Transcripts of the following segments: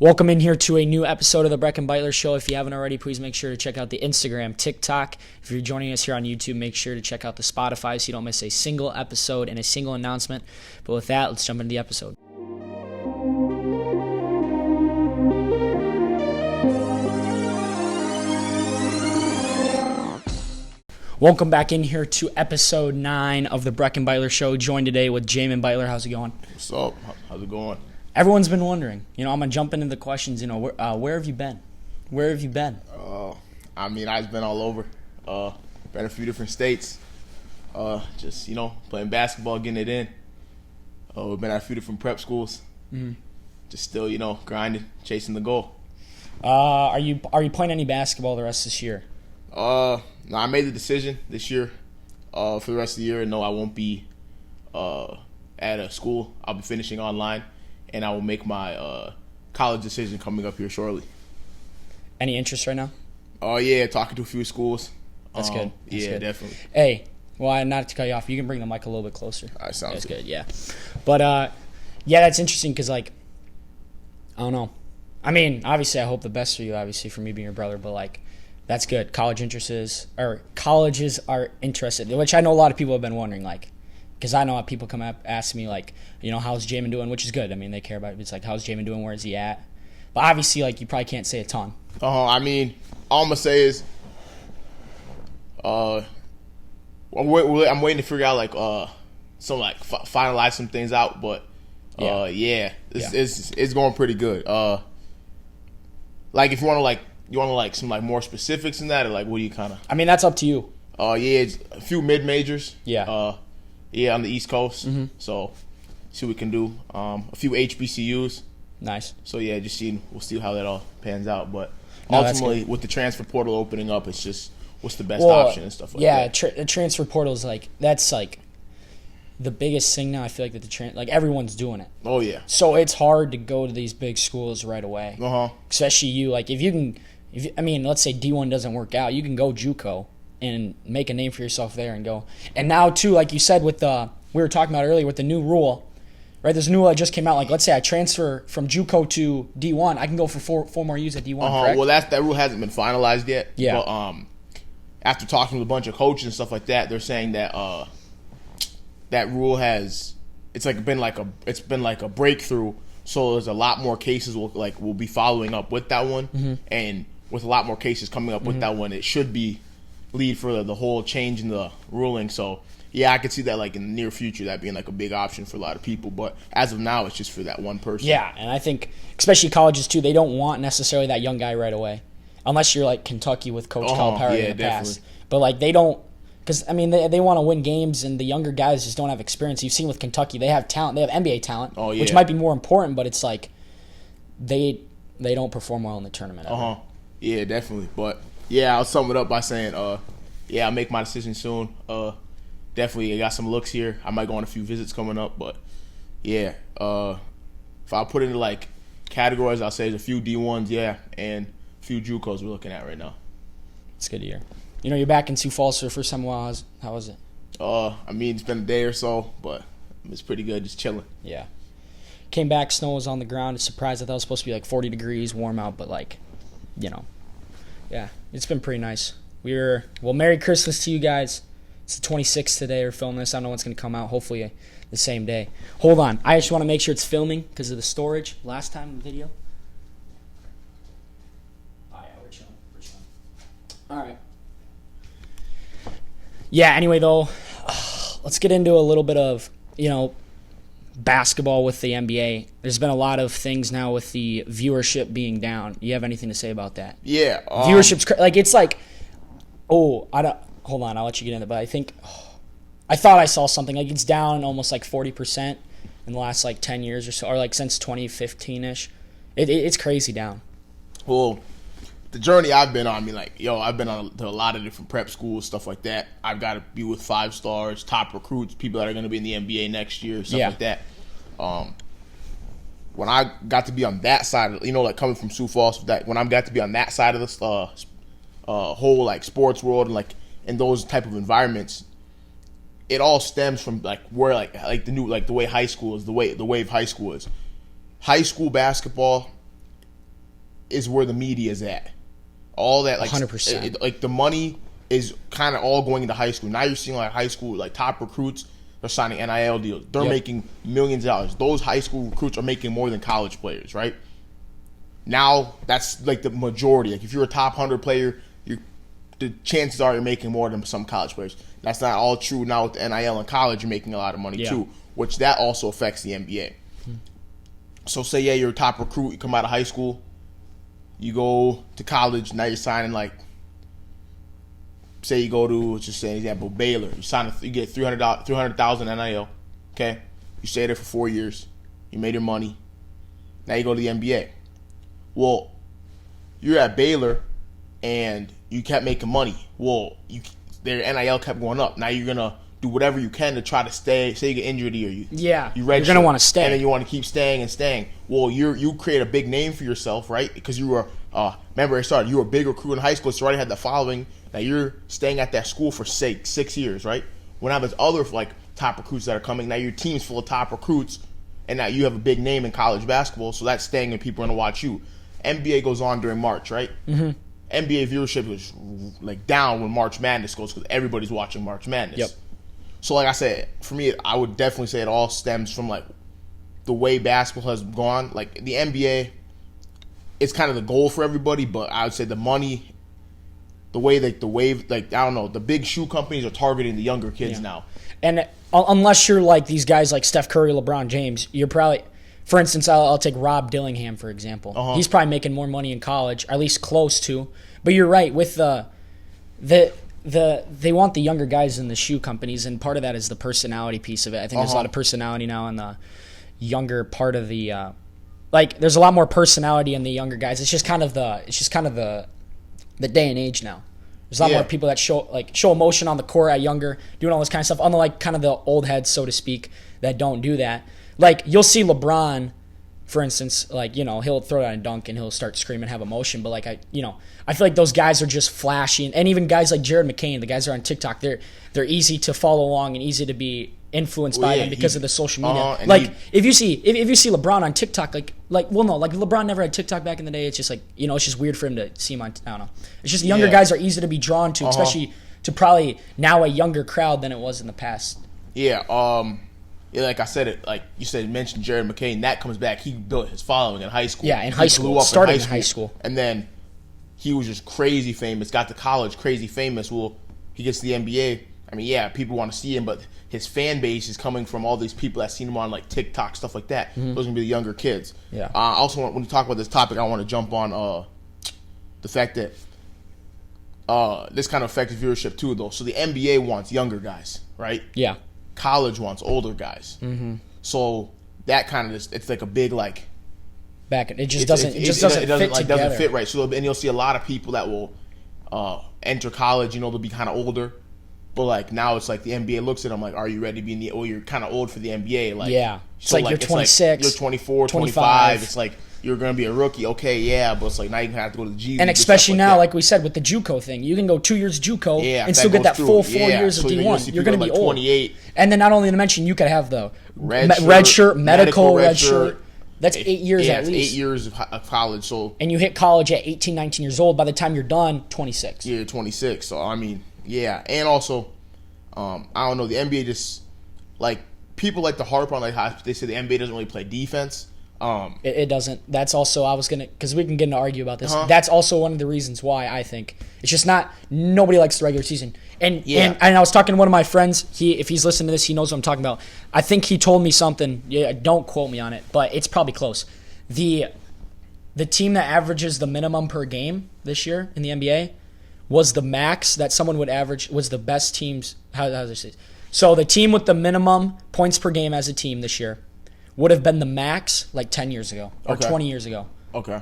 Welcome in here to a new episode of the Breck and Biteler Show. If you haven't already, please make sure to check out the Instagram, TikTok. If you're joining us here on YouTube, make sure to check out the Spotify so you don't miss a single episode and a single announcement. But with that, let's jump into the episode. Welcome back in here to episode 9 of the Breck and Biteler Show. Joined today with Jamin Biteler. How's it going? What's up? How's it going? Everyone's been wondering. I'm going to jump into the questions. Where have you been? Where have you been? I've been all over. Been a few different states. Just, playing basketball, getting it in. We've been at a few different prep schools. Mm-hmm. Just still, grinding, chasing the goal. Are you playing any basketball the rest of this year? No, I made the decision this year for the rest of the year. No, I won't be at a school. I'll be finishing online. And I will make my college decision coming up here shortly. Any interest right now? Oh, yeah, talking to a few schools. That's good. That's good. Definitely. Hey, well, not to cut you off, you can bring the mic a little bit closer. All right, sounds That's good, yeah. But, that's interesting because, I don't know. I mean, obviously, I hope the best for you, obviously, for me being your brother, but, that's good. Colleges are interested, which I know a lot of people have been wondering, because I know people come up, ask me, how's Jamin doing, which is good. I mean, they care about it. It's how's Jamin doing? Where is he at? But obviously, you probably can't say a ton. All I'm going to say is I'm waiting to figure out, finalize some things out. But, it's going pretty good. If you want to, some, more specifics in that, or, what do you kind of? I mean, that's up to you. It's a few mid-majors. Yeah. On the East Coast. Mm-hmm. So, see what we can do. A few HBCUs. Nice. So, we'll see how that all pans out. But ultimately, with the transfer portal opening up, it's just what's the best option and stuff like that. Yeah, the transfer portal is that's the biggest thing now. I feel that everyone's doing it. Oh, yeah. So, it's hard to go to these big schools right away. Uh-huh. Especially you. Let's say D1 doesn't work out, you can go JUCO and make a name for yourself there and go. And now, too, like you said, we were talking about earlier with the new rule, right? There's a new rule that just came out. Let's say I transfer from JUCO to D1, I can go for four more years at D1, correct? Well, that rule hasn't been finalized yet. Yeah. But after talking with a bunch of coaches and stuff like that, they're saying that that rule has been a breakthrough. So there's a lot more cases we'll be following up with that one, mm-hmm. and with a lot more cases coming up with mm-hmm. that one, it should be lead for the whole change in the ruling. So, I could see that, in the near future, that being, a big option for a lot of people. But as of now, it's just for that one person. Yeah, and I think, especially colleges, too, they don't want necessarily that young guy right away. Unless you're, Kentucky with Coach Calipari in the past. But, they don't – because, they want to win games, and the younger guys just don't have experience. You've seen with Kentucky, they have talent. They have NBA talent, which might be more important, but it's they don't perform well in the tournament ever. Yeah, definitely. But – I'll sum it up by saying, I'll make my decision soon. Definitely, I got some looks here. I might go on a few visits coming up, but if I put it into categories, I'll say there's a few D1s, and a few JUCOs we're looking at right now. It's good to hear. You're back in Sioux Falls for the first time in a while. How was it? It's been a day or so, but it's pretty good, just chilling. Yeah. Came back, snow was on the ground. It's surprised. I thought it was supposed to be 40 degrees, warm out, but yeah, it's been pretty nice. Merry Christmas to you guys. It's the 26th today. We're filming this. I don't know when it's going to come out. Hopefully the same day. Hold on. I just want to make sure it's filming because of the storage. Last time in the video. Oh, yeah, we're chilling. All right. Yeah, anyway, though, let's get into a little bit of, basketball with the NBA. There's been a lot of things now with the viewership being down. You have anything to say about that? Yeah. Viewership's hold on, I'll let you get into it, but I thought I saw something. It's down almost 40% in the last 10 years or so, or since 2015-ish. It's crazy down. Well, the journey I've been on, I've been on to a lot of different prep schools, stuff like that. I've got to be with 5 stars, top recruits, people that are going to be in the NBA next year, stuff like that. When I got to be on that side, coming from Sioux Falls, when I got to be on that side of the whole sports world and in those type of environments, it all stems from where the way high school is, the way of high school is. High school basketball is where the media is at. All that, like 100%. Like the money is kind of all going into high school. Now you're seeing like high school, like top recruits are signing NIL deals. They're making millions of dollars. Those high school recruits are making more than college players, right? Now that's like the majority. Like if you're a top 100 player, the chances are you're making more than some college players. That's not all true now with the NIL in college. You're making a lot of money too, which that also affects the NBA. So say you're a top recruit. You come out of high school, you go to college. Now you're signing like, say you go to, let's just say an example, Baylor. You get $300,000 NIL. Okay, you stay there for 4 years. You made your money. Now you go to the NBA. Well, you're at Baylor, and you kept making money. Well, their NIL kept going up. Now you're gonna do whatever you can to try to stay. Say you get injured here, you're gonna want to stay, and then you want to keep staying and staying. Well, you create a big name for yourself, right? Because you were remember it started. You were a big recruit in high school, so you already had the following. Now you're staying at that school for 6 years, right? Well, now there's other like top recruits that are coming. Now your team's full of top recruits, and now you have a big name in college basketball, so that's staying, and people are gonna watch you. NBA goes on during March, right? Mm-hmm. NBA viewership was like down when March Madness goes because everybody's watching March Madness. Yep. So like I said, for me, I would definitely say it all stems from like the way basketball has gone. Like the NBA, it's kind of the goal for everybody, but I would say the money, the way like the wave, like I don't know, the big shoe companies are targeting the younger kids now. And unless you're like these guys like Steph Curry, LeBron James, you're probably. For instance, I'll take Rob Dillingham, for example. He's probably making more money in college, or at least close to. But you're right, with they want the younger guys in the shoe companies, and part of that is the personality piece of it. I think there's a lot of personality now in the younger part of the there's a lot more personality in the younger guys. It's just kind of the day and age now. There's a lot more people that show emotion on the court at younger, doing all this kind of stuff, unlike kind of the old heads, so to speak, that don't do that. Like, you'll see LeBron, for instance, like, he'll throw down a dunk and he'll start screaming, have emotion. But, like, I feel like those guys are just flashy. And even guys like Jared McCain, the guys that are on TikTok, they're easy to follow along and easy to be influenced by them because of the social media. If you see LeBron on TikTok, LeBron never had TikTok back in the day. It's just like, it's just weird for him to see him on, I don't know. It's just the younger guys are easy to be drawn to, especially to probably now a younger crowd than it was in the past. Yeah, like I said, mentioned Jared McCain. That comes back. He built his following in high school. Yeah, in high school. Started in high school. And then he was just crazy famous. Got to college, crazy famous. Well, he gets to the NBA. I mean, people want to see him, but his fan base is coming from all these people that seen him on like TikTok, stuff like that. Those are going to be the younger kids. Yeah. I also want, when you talk about this topic, I want to jump on the fact that this kind of affects viewership too, though. So the NBA wants younger guys, right? Yeah. College wants older guys. Mm-hmm. So that kind of it's like a big like back. It just doesn't fit right. So and you'll see a lot of people that will enter college. They'll be kind of older, but like now it's like the NBA looks at them like, are you ready to be in the? Oh, you're kind of old for the NBA. Like it's like you're 26, you're 24, 25. It's like you're going to be a rookie. Okay, but it's like now you're going to have to go to the G League. And especially now, like we said, with the JUCO thing, you can go 2 years JUCO and still get that full 4 years of D1. You're going to be old. 28. And then not only to mention, you could have the red shirt, medical red shirt. That's 8 years at least. 8 years of college. And you hit college at 18, 19 years old. By the time you're done, 26. Yeah, 26. So, I mean, and also, I don't know, the NBA just, like, people like to harp on, like, how they say the NBA doesn't really play defense. It doesn't. That's also, because we can get into argue about this. That's also one of the reasons why I think it's just nobody likes the regular season. And I was talking to one of my friends. If he's listening to this, he knows what I'm talking about. I think he told me something. Yeah, don't quote me on it, but it's probably close. The team that averages the minimum per game this year in the NBA was the max that someone would average, was the best teams. How does it say? So the team with the minimum points per game as a team this year would have been the max like 10 years ago or 20 years ago. Okay.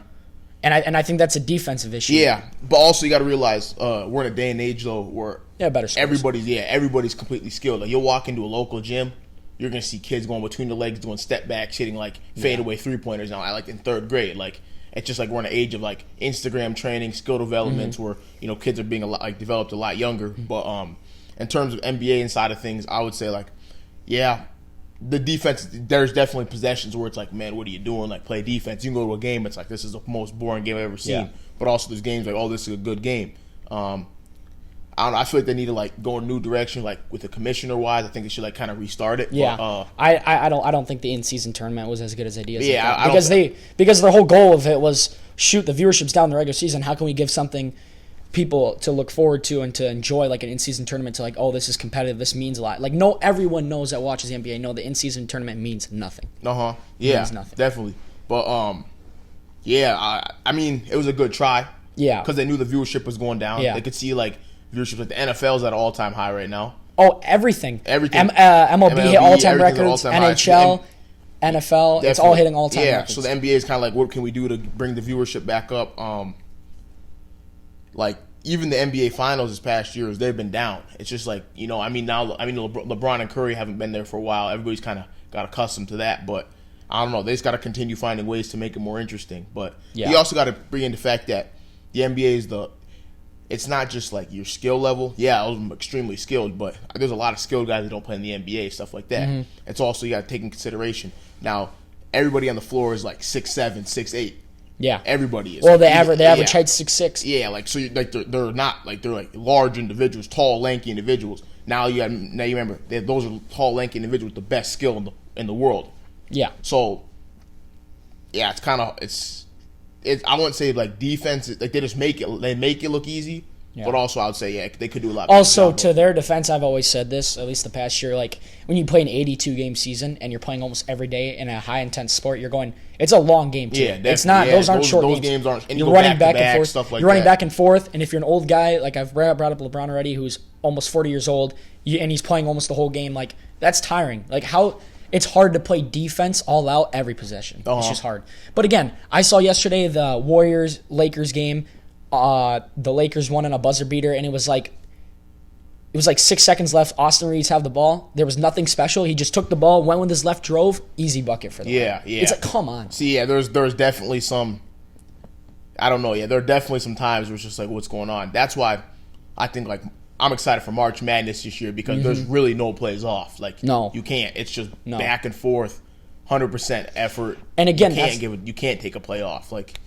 And I think that's a defensive issue. Yeah, but also you got to realize we're in a day and age though where better everybody's completely skilled. Like you'll walk into a local gym, you're gonna see kids going between the legs, doing step backs, hitting like fadeaway 3-pointers now. Like in third grade, like it's just like we're in an age of like Instagram training, skill developments where kids are being developed a lot younger. But in terms of NBA inside of things, I would say the defense, there's definitely possessions where it's like, man, what are you doing? Like, play defense. You can go to a game, it's like, this is the most boring game I've ever seen. Yeah. But also there's games like, oh, this is a good game. I don't know. I feel like they need to like go in a new direction, like with the commissioner wise. I think they should like kind of restart it. Yeah, but, I don't think the in-season tournament was as good as ideas. Yeah, because their whole goal of it was shoot the viewership's down in the regular season. How can we give something people to look forward to and to enjoy, like an in-season tournament? To like, oh, this is competitive. This means a lot. Like, no, everyone knows that watches the NBA know the in-season tournament means nothing. Yeah, means nothing. Definitely. But yeah, I mean, it was a good try. Yeah, because they knew the viewership was going down. Yeah, they could see like viewership. Like the NFL's at an all-time high right now. Oh, everything. MLB hit all-time records. NHL, NFL, it's all hitting all-time records. So the NBA is kind of like, what can we do to bring the viewership back up? Like even the NBA Finals this past year, they've been down. It's just like, LeBron and Curry haven't been there for a while. Everybody's kind of got accustomed to that, but I don't know. They just got to continue finding ways to make it more interesting. But you also got to bring in the fact that the NBA it's not just like your skill level. Yeah, I was extremely skilled, but there's a lot of skilled guys that don't play in the NBA, stuff like that. Mm-hmm. It's also, you got to take in consideration. Now, everybody on the floor is like 6'7", 6'8". Yeah, everybody is. Well, the average height's 6'6". Yeah, like so, they're not like they're like large individuals, tall, lanky individuals. Now you remember those are tall, lanky individuals with the best skill in the world. Yeah. So, yeah, it's kind of I wouldn't say like defense. Like they make it look easy, but also I would say they could do a lot. Also, to their defense, I've always said this. At least the past year, like when you play an 82-game season and you're playing almost every day in a high-intense sport, you're going. It's a long game too. Yeah, it's not. Those aren't short games. Those games aren't. And you're running back and forth. Stuff like you're running back and forth, and if you're an old guy, like I've brought up LeBron already, who's almost 40 years old, and he's playing almost the whole game, like that's tiring. Like how. It's hard to play defense all out every possession. It's just hard. But again, I saw yesterday the Warriors-Lakers game. The Lakers won on a buzzer beater, and it was like 6 seconds left. Austin Reeves have the ball. There was nothing special. He just took the ball, went with his left, drove, easy bucket for them. Yeah. It's like, come on. See, yeah, there's definitely some. I don't know. Yeah, there are definitely some times where it's just like, what's going on? That's why I think like. I'm excited for March Madness this year because there's really no plays off. Like you can't. It's just back and forth, 100% effort. And again, you can't take a play off. Like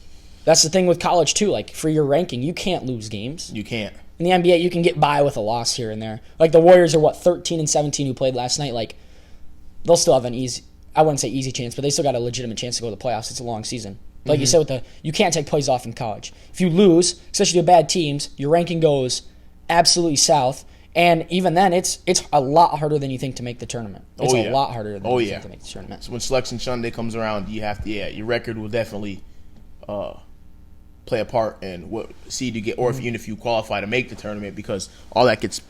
that's the thing with college too. Like for your ranking, you can't lose games. You can't. In the NBA, you can get by with a loss here and there. Like the Warriors are 13 and 17 who played last night. Like they'll still have an easy. I wouldn't say easy chance, but they still got a legitimate chance to go to the playoffs. It's a long season. Like you said, you can't take plays off in college. If you lose, especially to bad teams, your ranking goes absolutely south, and even then, it's a lot harder than you think to make the tournament. It's a lot harder than you think to make the tournament. So when Selection Sunday comes around, you have to your record will definitely play a part in what seed you get, or even if you qualify to make the tournament, because all that gets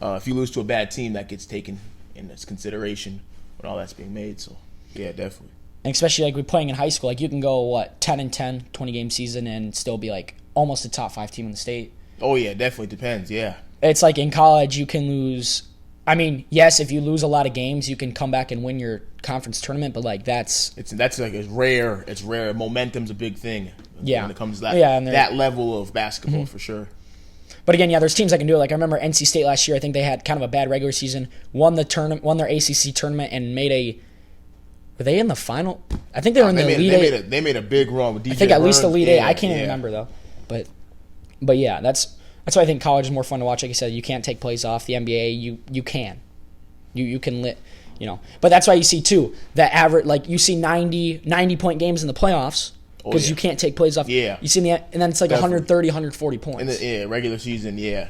if you lose to a bad team, that gets taken in as consideration when all that's being made. So yeah, definitely. And especially like we're playing in high school, like you can go 10-10, 20-game season, and still be like almost a top 5 team in the state. Oh, yeah, definitely depends, yeah. It's like in college, you can lose. I mean, yes, if you lose a lot of games, you can come back and win your conference tournament, but like that's like it's rare. It's rare. Momentum's a big thing when it comes to that level of basketball for sure. But again, there's teams that can do it. Like I remember NC State last year, I think they had kind of a bad regular season, won their ACC tournament, and were they in the final? I think they were in the Elite Eight. They made a big run with DJ. I think at least Elite Eight. I can't even remember though, But yeah, that's why I think college is more fun to watch. Like I said, you can't take plays off. The NBA, you can. You can But that's why you see too that average, like you see 90-point games in the playoffs because you can't take plays off. Yeah. You see and then it's like 130, 140 points. In the regular season, yeah.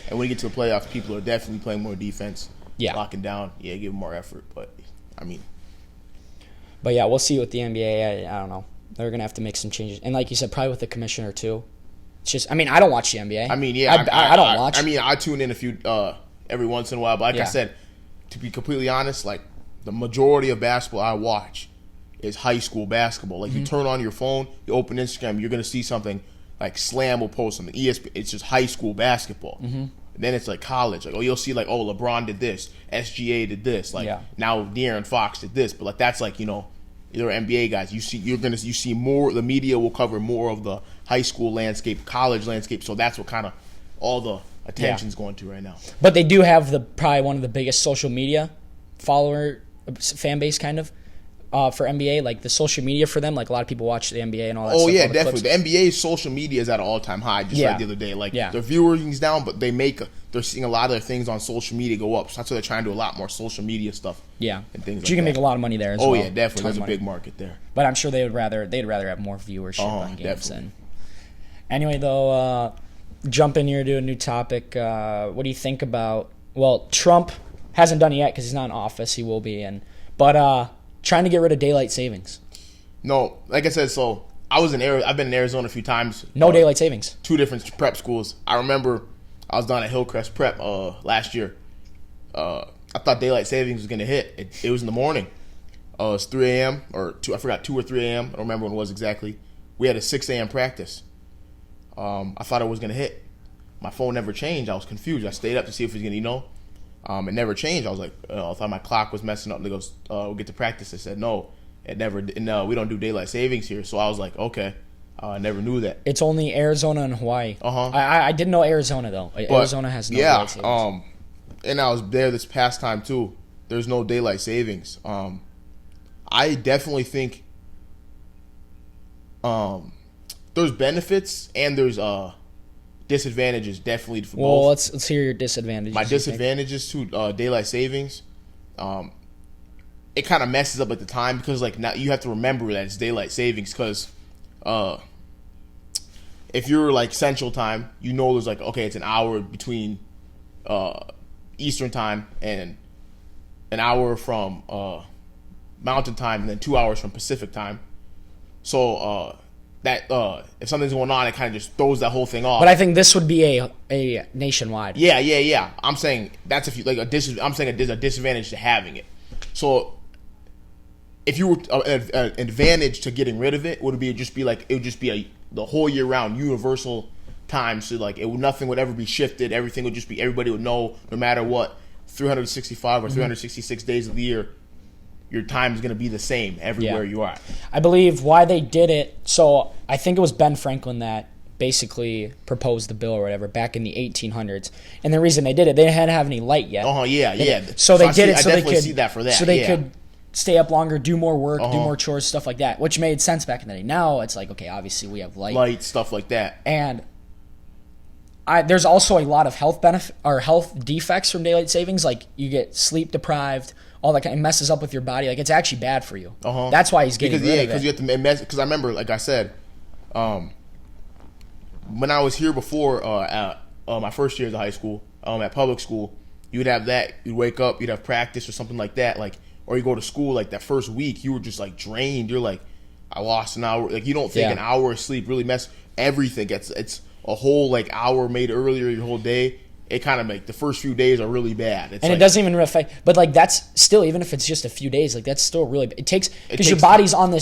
And when you get to the playoffs, people are definitely playing more defense. Yeah. Locking down. Yeah, give them more effort. But I mean. But yeah, we'll see with the NBA. I don't know. They're gonna have to make some changes, and like you said, probably with the commissioner too. It's just, I mean, I don't watch the NBA. I mean, yeah, I don't watch. I mean, I tune in a few every once in a while, but like I said, to be completely honest, like the majority of basketball I watch is high school basketball. Like you turn on your phone, you open Instagram, you're gonna see something like Slam will post something. ESPN, it's just high school basketball. And then it's like college. Like you'll see like LeBron did this, SGA did this. Like now De'Aaron Fox did this. But like that's like either NBA guys. You see more. The media will cover more of the high school landscape, college landscape. So that's what kind of all the attention's going to right now. But they do have probably one of the biggest social media follower fan base kind of for NBA, like the social media for them. Like a lot of people watch the NBA and all that. Oh stuff, yeah, all the definitely. clips. The NBA's social media is at an all-time high. Just like the other day, like their viewering's down, but they're seeing a lot of their things on social media go up. So that's why they're trying to do a lot more social media stuff. Yeah, and things. But you can make a lot of money there as well. well. Oh yeah, definitely. There's a big market there. But I'm sure they'd rather have more viewership on games. Definitely. And anyway, though, jump in here to a new topic. What do you think about? Well, Trump hasn't done it yet because he's not in office. He will be in, but trying to get rid of daylight savings. No, like I said, so I've been in Arizona a few times. No daylight savings. 2 different prep schools. I remember I was down at Hillcrest Prep last year. I thought daylight savings was gonna hit. It was in the morning. It was 3 a.m. or 2. I forgot 2 or 3 a.m. I don't remember when it was exactly. We had a 6 a.m. practice. I thought it was gonna hit. My phone never changed. I was confused. I stayed up to see if it was gonna, it never changed. I was like, I thought my clock was messing up. And they goes, we'll get to practice. I said, no, it never. No, we don't do daylight savings here. So I was like, okay. I never knew that. It's only Arizona and Hawaii. I didn't know Arizona though. But Arizona has no daylight savings. And I was there this past time too. There's no daylight savings. I definitely think there's benefits and there's disadvantages definitely for both. Well, let's hear your disadvantages. My disadvantages to daylight savings, it kind of messes up at the time because like now you have to remember that it's daylight savings because if you're like Central Time, there's like okay, it's an hour between Eastern Time and an hour from Mountain Time and then 2 hours from Pacific Time. So that if something's going on, it kind of just throws that whole thing off. But I think this would be a nationwide. Yeah. I'm saying that's I'm saying there's a disadvantage to having it. So if you were an advantage to getting rid of it, it would just be the whole year round universal time. So like nothing would ever be shifted. Everything would just be everybody would know no matter what 365 or 366 days of the year. Your time is going to be the same everywhere you are. I believe why they did it, so I think it was Ben Franklin that basically proposed the bill or whatever back in the 1800s. And the reason they did it, they didn't have any light yet. So they did it so they could see that for that. So they could stay up longer, do more work, do more chores, stuff like that, which made sense back in the day. Now it's like, okay, obviously we have light, stuff like that. And there's also a lot of health defects from daylight savings, like you get sleep deprived. All that kind of messes up with your body. Like it's actually bad for you. That's why he's getting rid of it. Because you have to because I remember, like I said, when I was here before at my first years of high school, at public school, you'd have that. You'd wake up, you'd have practice or something like that, like or you go to school. Like that first week, you were just like drained. You're like, I lost an hour. Like you don't think an hour of sleep really everything. It's a whole like hour made earlier your whole day. It kind of like the first few days are really bad. It doesn't even affect, but like that's still, even if it's just a few days, like that's still really, it takes, because your body's on a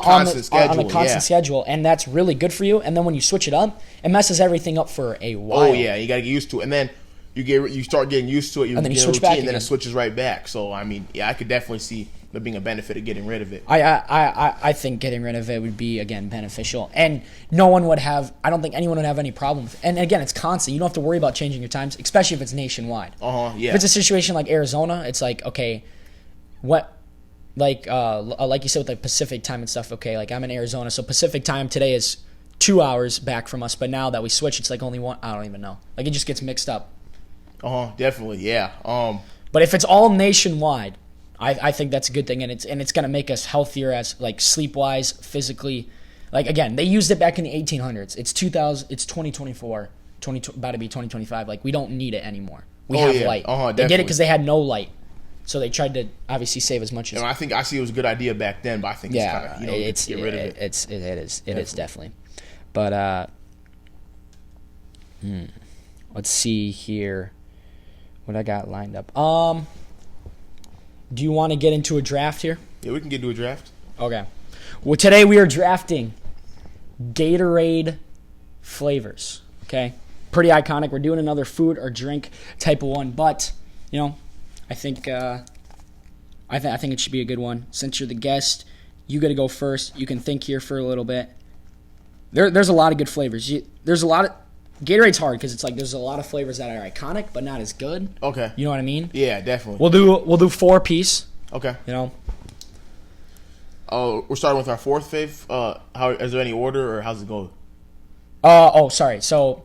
constant schedule, and that's really good for you. And then when you switch it up, it messes everything up for a while. Oh yeah, you got to get used to it, and then you start getting used to it, and then you switch back, and then it switches right back. So I mean, I could definitely see there being a benefit of getting rid of it. I think getting rid of it would be, again, beneficial. And no one would have, I don't think anyone would have any problem with it. And again, it's constant. You don't have to worry about changing your times, especially if it's nationwide. If it's a situation like Arizona, it's like, okay, like you said with like Pacific time and stuff, okay, like I'm in Arizona, so Pacific time today is 2 hours back from us, but now that we switch, it's like only one, I don't even know. Like it just gets mixed up. Definitely, yeah. But if it's all nationwide, I think that's a good thing, and it's going to make us healthier as like sleep wise, physically. Like again, they used it back in the 1800s. It's 2024, about to be 2025. Like we don't need it anymore. We have light. They did it because they had no light, so they tried to obviously save as much as. I think I see it was a good idea back then, but I think it's kind of get rid of it. It is definitely. But let's see here, what I got lined up. Do you want to get into a draft here? Yeah, we can get into a draft. Okay. Well, today we are drafting Gatorade flavors. Okay. Pretty iconic. We're doing another food or drink type of one, but I think it should be a good one. Since you're the guest, you got to go first. You can think here for a little bit. There's a lot of good flavors. There's a lot of Gatorade's hard because it's like there's a lot of flavors that are iconic but not as good. Okay. You know what I mean? Yeah, definitely. We'll do 4-piece. Okay. You know. Oh, we're starting with our fourth fave. How is there any order or how's it go? Sorry. So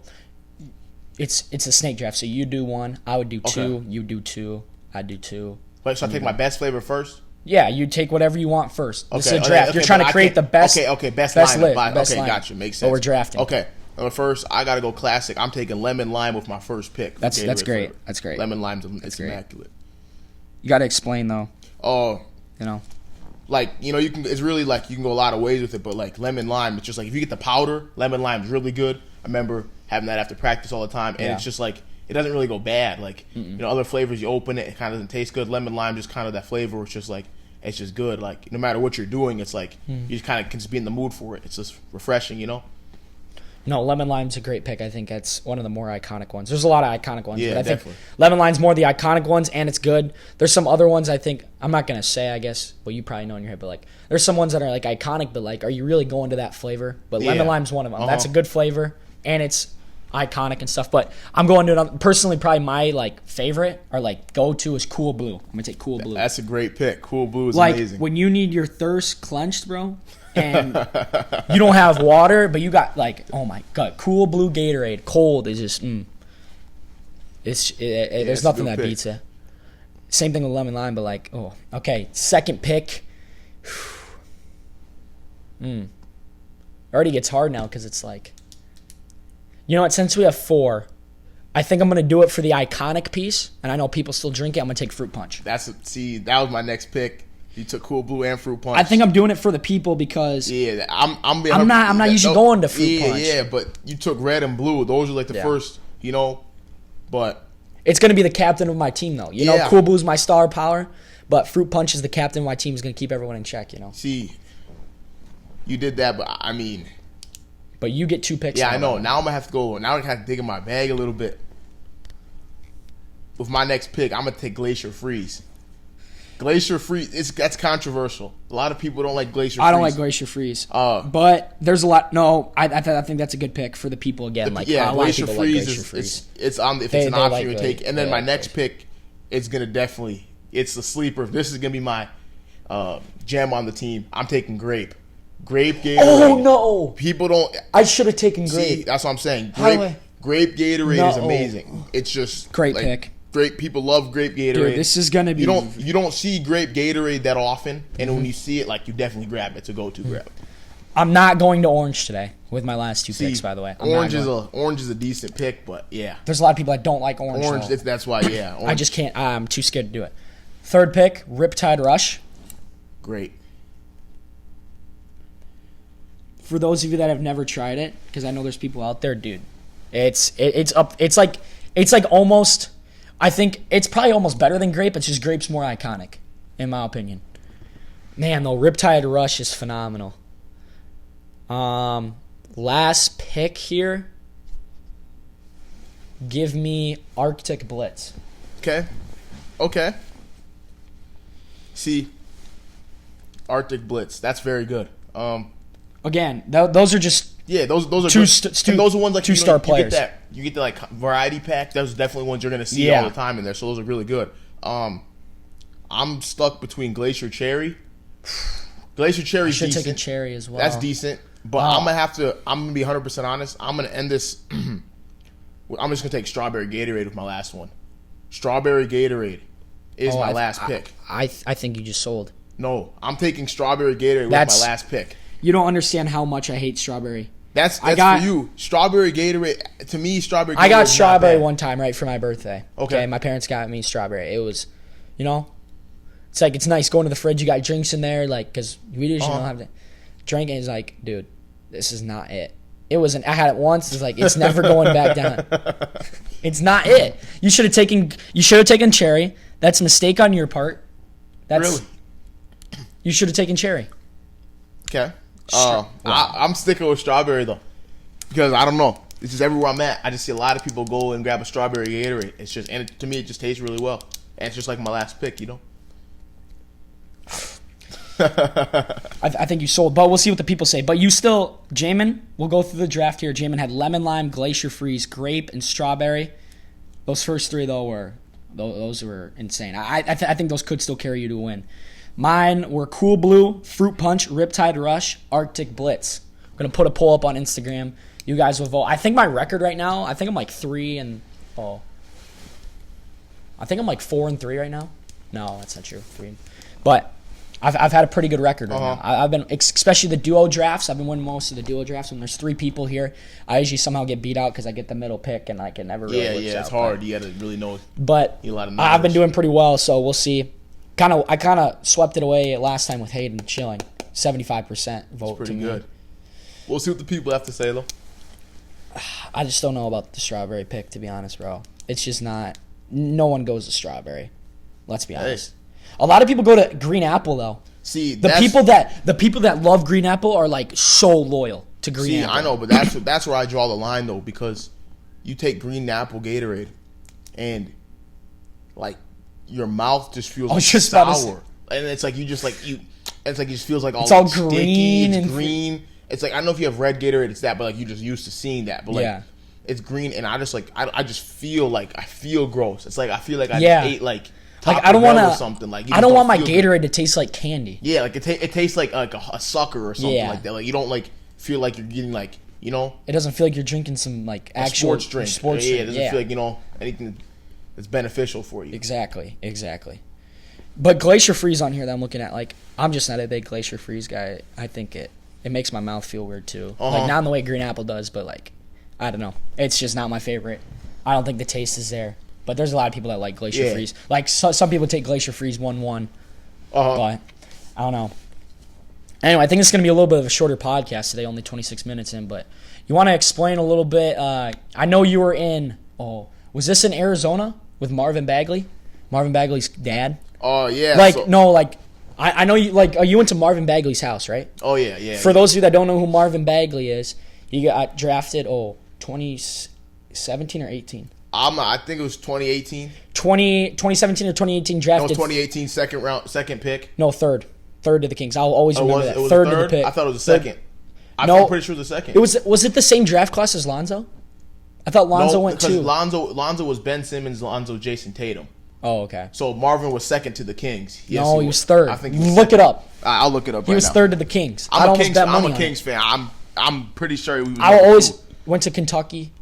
it's a snake draft. So you do one, I would do two, you do two, I do two. Wait, so I take my best flavor first? Yeah, you take whatever you want first. This is a draft. Okay, You're trying to create the best. Okay, best lineup. lineup. Best Okay, lineup. gotcha. Makes sense. But we're drafting. Okay. First, I gotta go classic. I'm taking lemon lime with my first pick. That's great. Flavor. That's great. Lemon lime's great. immaculate. You got to explain though. Oh, you know, like you can. It's really like you can go a lot of ways with it, but like lemon lime, it's just like if you get the powder, lemon lime's really good. I remember having that after practice all the time, and it's just like it doesn't really go bad. Like other flavors, you open it, it kind of doesn't taste good. Lemon lime just kind of that flavor, where it's just like it's just good. Like no matter what you're doing, it's like you just kind of can just be in the mood for it. It's just refreshing, No, lemon lime's a great pick. I think that's one of the more iconic ones. There's a lot of iconic ones, Yeah, but I definitely. think lemon lime's more the iconic ones, and it's good. There's some other ones I think I'm not gonna say. I guess well, you probably know in your head, but like there's some ones that are like iconic, but like are you really going to that flavor? But lemon lime's one of them. That's a good flavor, and it's iconic and stuff. But I'm going to personally probably my like favorite or like go to is Cool Blue. I'm gonna take Cool Blue. That's a great pick. Cool Blue is like, amazing. When you need your thirst quenched, bro. And you don't have water, but you got like, oh my god, Cool Blue Gatorade, cold is just, there's nothing that beats it. Same thing with lemon lime, but like, oh, okay, second pick. It already gets hard now because it's like, you know what? Since we have four, I think I'm gonna do it for the iconic piece, and I know people still drink it. I'm gonna take Fruit Punch. That was my next pick. You took Cool Blue and Fruit Punch. I think I'm doing it for the people because I'm not usually going to Fruit Punch. Yeah, but you took red and blue. Those are like the first, but it's going to be the captain of my team though. You know, Cool Blue's my star power, but Fruit Punch is the captain of my team. Is going to keep everyone in check. See, you did that, but I mean, but you get two picks. Yeah, I know. Now I'm gonna have to go. Now I have to dig in my bag a little bit. With my next pick, I'm gonna take Glacier Freeze. Glacier Freeze, that's controversial. A lot of people don't like Glacier Freeze. I don't like Glacier Freeze. But there's a lot. No, I think that's a good pick for the people again. Glacier Freeze it's on if it's an option you take. And then my next pick, it's the sleeper. This is gonna be my gem on the team. I'm taking Grape Gatorade. Oh no! People don't. I should have taken Grape. See, that's what I'm saying. Grape Gatorade is amazing. It's just great pick. Great people love grape Gatorade. Dude, this is gonna be. You don't see grape Gatorade that often, and when you see it, like you definitely grab it. It's a go-to grab. I'm not going to orange today with my last two picks. By the way, orange is a decent pick, but yeah, there's a lot of people that don't like orange. That's why orange. I just can't. I'm too scared to do it. Third pick, Riptide Rush. Great. For those of you that have never tried it, because I know there's people out there, dude, it's up. It's like almost. I think it's probably almost better than Grape. It's just Grape's more iconic, in my opinion. Man, though, Riptide Rush is phenomenal. Last pick here. Give me Arctic Blitz. Okay. See, Arctic Blitz. That's very good. Again, those are just those are those are ones like two-star players. You get the like variety pack. Those are definitely ones you're gonna see all the time in there. So those are really good. I'm stuck between Glacier Cherry. Glacier Cherry should take a cherry as well. That's decent, but I'm gonna be 100% honest. I'm gonna end this. I'm just gonna take Strawberry Gatorade with my last one. Strawberry Gatorade is my last pick. I think you just sold. No, I'm taking Strawberry Gatorade with my last pick. You don't understand how much I hate strawberry. That's for you. Strawberry Gatorade, to me, Strawberry Gatorade. I got strawberry one time, right, for my birthday. Okay. My parents got me strawberry. It was, it's like, it's nice going to the fridge. You got drinks in there, like, because we usually don't have to drink. And it's like, dude, this is not it. I had it once. It's like, it's never going back down. It's not it. You should have taken cherry. That's a mistake on your part. Really? You should have taken cherry. Okay. I'm sticking with strawberry though, because I don't know. It's just everywhere I'm at. I just see a lot of people go and grab a strawberry Gatorade. It's just, and to me, it just tastes really well. And it's just like my last pick, I think you sold, but we'll see what the people say. But you still, Jamin, we'll go through the draft here. Jamin had lemon lime, glacier freeze, grape, and strawberry. Those first three though were Those were insane. I think those could still carry you to a win. Mine were Cool Blue, Fruit Punch, Riptide Rush, Arctic Blitz. I'm going to put a poll up on Instagram. You guys will vote. I think my record right now, I think I'm like 3 and... Oh. I think I'm like 4 and 3 right now. No, that's not true. 3. But I've had a pretty good record right now. I've been, especially the duo drafts, I've been winning most of the duo drafts. When there's 3 people here, I usually somehow get beat out because I get the middle pick and like it never really works out. It's hard. You got to really know. But I've been doing pretty well, so we'll see. I kind of swept it away last time with Hayden chilling. 75% vote. That's pretty good. We'll see what the people have to say, though. I just don't know about the strawberry pick, to be honest, bro. It's just not. No one goes to strawberry. Let's be honest. A lot of people go to green apple, though. See, the people that love green apple are like so loyal to green apple. I know, but that's where I draw the line, though, because you take green apple Gatorade, and like your mouth just feels like sour, and it's like it's like it just feels like it's all sticky, green it's green. It's like I don't know if you have red Gatorade, it's that, but like you're just used to seeing that, but like it's green, and I just feel like I feel gross. It's like I feel like I just ate like I don't want to something like I don't want my Gatorade to taste like candy. Yeah, like it tastes like a sucker or something like that. Like you don't like feel like you're getting like it doesn't feel like you're drinking some like actual sports drink. It doesn't feel like anything that's beneficial for you. Exactly. But Glacier Freeze on here that I'm looking at, like I'm just not a big Glacier Freeze guy. I think it makes my mouth feel weird too. Like not in the way green apple does, but like I don't know. It's just not my favorite. I don't think the taste is there. But there's a lot of people that like Glacier Freeze. Like some people take Glacier Freeze 1-1. But I don't know. Anyway, I think it's going to be a little bit of a shorter podcast today, only 26 minutes in. But you want to explain a little bit? I know you were in. Was this in Arizona with Marvin Bagley? Marvin Bagley's dad. Oh yeah. I know you you went to Marvin Bagley's house, right? Oh yeah. For those of you that don't know who Marvin Bagley is, he got drafted 2017 or 18. I think it was 2018. 2017 or 2018 drafted. No, 2018 second pick. No, third to the Kings. I'll always remember that. It was third to the pick. I thought it was the second. I'm pretty sure it was the second. Was it the same draft class as Lonzo? I thought Lonzo went too. Lonzo was Ben Simmons, Lonzo Jason Tatum. Oh, okay. So Marvin was second to the Kings. Yes, no, he was third. I think look it up. I'll look it up. He was third to the Kings. I'm a Kings fan. I'm pretty sure he was. I always went to Kentucky.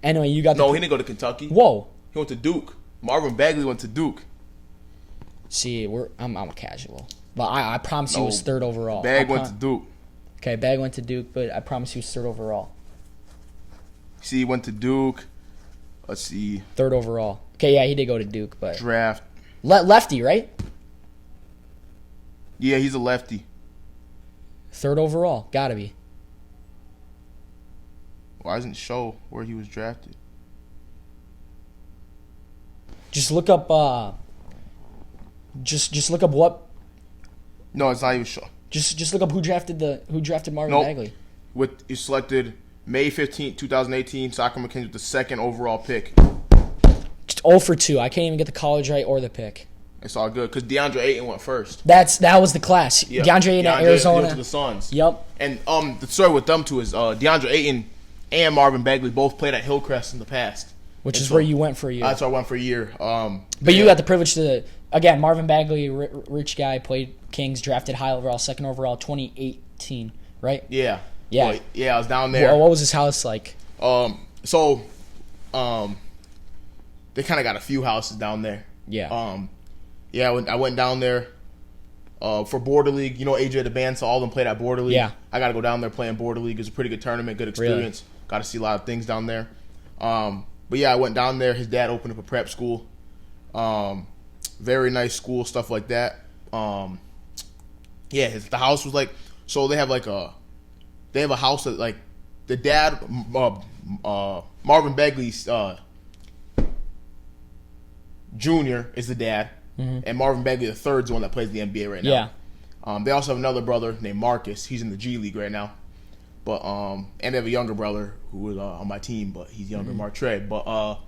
Anyway, you got. No, he didn't go to Kentucky. Whoa. He went to Duke. Marvin Bagley went to Duke. See, I'm a casual, but I promise he was third overall. Bag went to Duke. Okay, Bag went to Duke, but I promise he was third overall. See, he went to Duke. Let's see. Third overall. Okay, yeah, he did go to Duke, but draft. Lefty, right? Yeah, he's a lefty. Third overall, gotta be. Why doesn't it show where he was drafted? Just look up. Just look up what. No, it's not even show. Just look up who drafted Marvin Bagley. He selected May 15th, 2018. Sacramento Kings with the second overall pick. Just 0 for 2. I can't even get the college right or the pick. It's all good because DeAndre Ayton went first. That was the class. Yep. DeAndre Ayton at Arizona. Went to the Suns. Yep. And the story with them too is DeAndre Ayton and Marvin Bagley both played at Hillcrest in the past. Which is where you went for a year. That's where I went for a year. But you got the privilege to, again, Marvin Bagley, rich guy, played Kings, drafted high overall, second overall, 2018, right? Yeah. Yeah. Well, yeah, I was down there. What was his house like? They kind of got a few houses down there. Yeah. I went down there for Border League. You know, AJ the band, so all of them played at Border League. Yeah. I got to go down there playing Border League. It was a pretty good tournament, good experience. Really? Got to see a lot of things down there. But yeah, I went down there. His dad opened up a prep school. Very nice school, stuff like that. The house was like, so they have a house that like the dad, Marvin Bagley's Junior is the dad, and Marvin Bagley the third is the one that plays the NBA right now. Yeah. They also have another brother named Marcus. He's in the G League right now. But and they have a younger brother who is on my team, but he's younger, Martre. But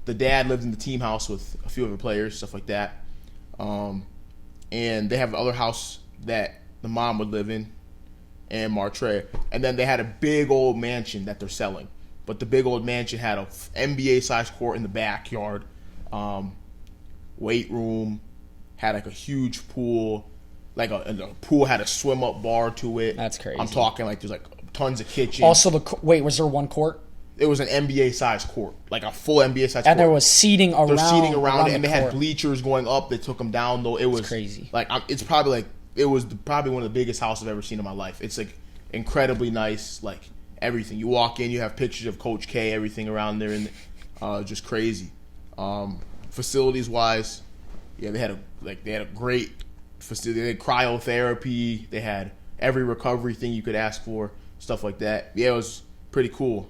the dad lived in the team house with a few other players, stuff like that. And they have another house that the mom would live in, and Martre. And then they had a big old mansion that they're selling. But the big old mansion had a NBA-sized court in the backyard. weight room, had like a huge pool, like and the pool had a swim up bar to it. That's crazy. I'm talking like there's like tons of kitchen. Also, was there one court? It was an NBA size court, like a full NBA size court. And there was seating around. There's seating around it, and the they had court. bleachers going up. They took them down though. It was crazy. Like it's probably like it was probably one of the biggest houses I've ever seen in my life. It's like incredibly nice, like everything. You walk in, you have pictures of Coach K, everything around there, and just crazy. Facilities wise, yeah, they had a great facility. They had cryotherapy. They had every recovery thing you could ask for, stuff like that. Yeah, it was pretty cool.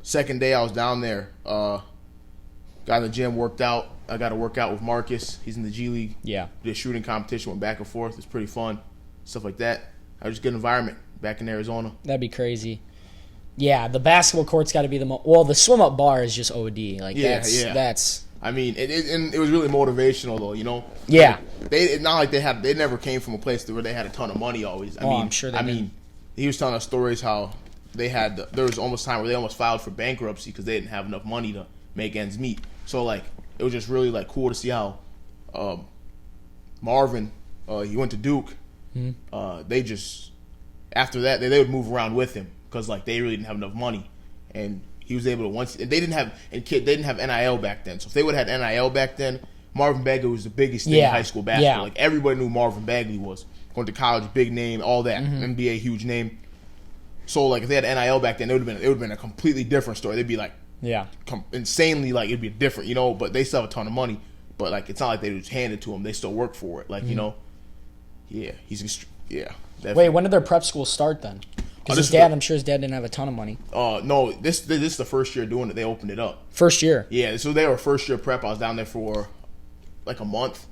Second day I was down there, got in the gym, worked out. I got to work out with Marcus. He's in the G League. Yeah. Did a shooting competition, went back and forth. It's pretty fun, stuff like that. I was just a good environment back in Arizona. That'd be crazy. Yeah, the basketball court's got to be the most. Well, the swim up bar is just OD. Like that's. I mean, it was really motivational though. You know. Yeah. It's not like they never came from a place where they had a ton of money always. I'm sure they did. mean, he was telling us stories how there was almost time where they almost filed for bankruptcy because they didn't have enough money to make ends meet. So like it was just really like cool to see how Marvin he went to Duke. Mm-hmm. They just after that they would move around with him because like they really didn't have enough money, and he was able to they didn't have NIL back then. So if they would have had NIL back then, Marvin Bagley was the biggest thing in high school basketball. Yeah. Like everybody knew Marvin Bagley was going to college, big name, all that, NBA huge name. So like if they had NIL back then, it would have been a completely different story. They'd be like insanely like it'd be different, you know. But they still have a ton of money. But like it's not like they just hand it to him. They still work for it. Like you know, yeah, Definitely. Wait, when did their prep school start then? Because I'm sure his dad didn't have a ton of money. No, this is the first year doing it. They opened it up. First year. Yeah, so they were first year prep. I was down there for like a month.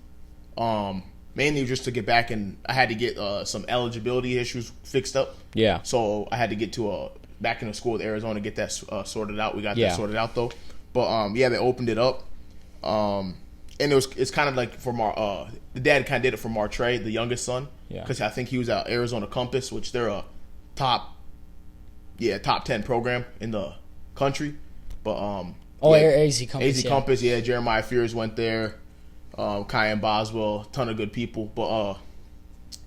Mainly just to get back, and I had to get some eligibility issues fixed up. Yeah. So I had to get to back in the school with Arizona to get that sorted out. We got that sorted out though. But they opened it up. And it's kind of like for the dad kind of did it for Martre, the youngest son. Yeah. Because I think he was at Arizona Compass, which they're a top 10 program in the country. But AZ Compass. AZ Compass, yeah. Jeremiah Fears went there. Kyan Boswell, ton of good people. But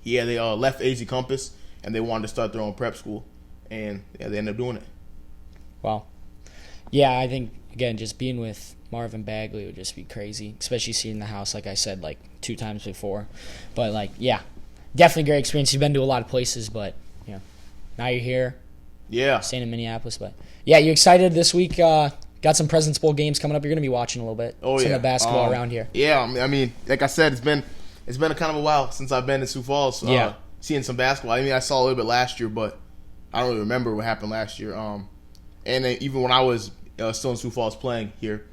they left AZ Compass and they wanted to start their own prep school, and they ended up doing it. Wow. Yeah, I think again, just being with Marvin Bagley would just be crazy, especially seeing the house, like I said, like 2 times before. But like, yeah, definitely great experience. You've been to a lot of places, but now you're here. Yeah. Staying in Minneapolis, but yeah, you excited this week? Got some Presidents Bowl games coming up. You're going to be watching a little bit. Some of the basketball around here. Yeah, I mean, like I said, it's been a kind of a while since I've been to Sioux Falls. Seeing some basketball. I mean, I saw a little bit last year, but I don't really remember what happened last year. And even when I was still in Sioux Falls playing here,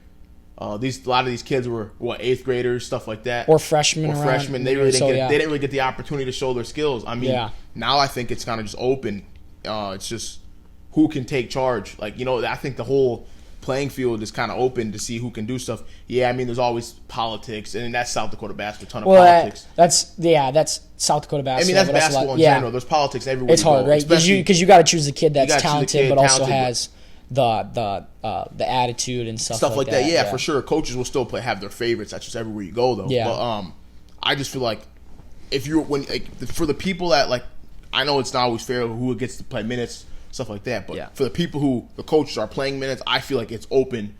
a lot of these kids were 8th graders, stuff like that, or freshmen. They really didn't get the opportunity to show their skills. I mean, now I think it's kind of just open. It's just who can take charge. Like I think the whole playing field is kind of open to see who can do stuff. Yeah, I mean, there's always politics, and that's South Dakota basketball. Politics. That's South Dakota basketball. I mean, that's basketball in general. There's politics everywhere. It's hard, right? Because you got to choose the kid that's talented, but also has the attitude and stuff like that. Yeah, for sure. Coaches will still have their favorites. That's just everywhere you go, though. Yeah. But I just feel like for the people that like, I know it's not always fair who gets to play minutes, stuff like that. But for the people who the coaches are playing minutes, I feel like it's open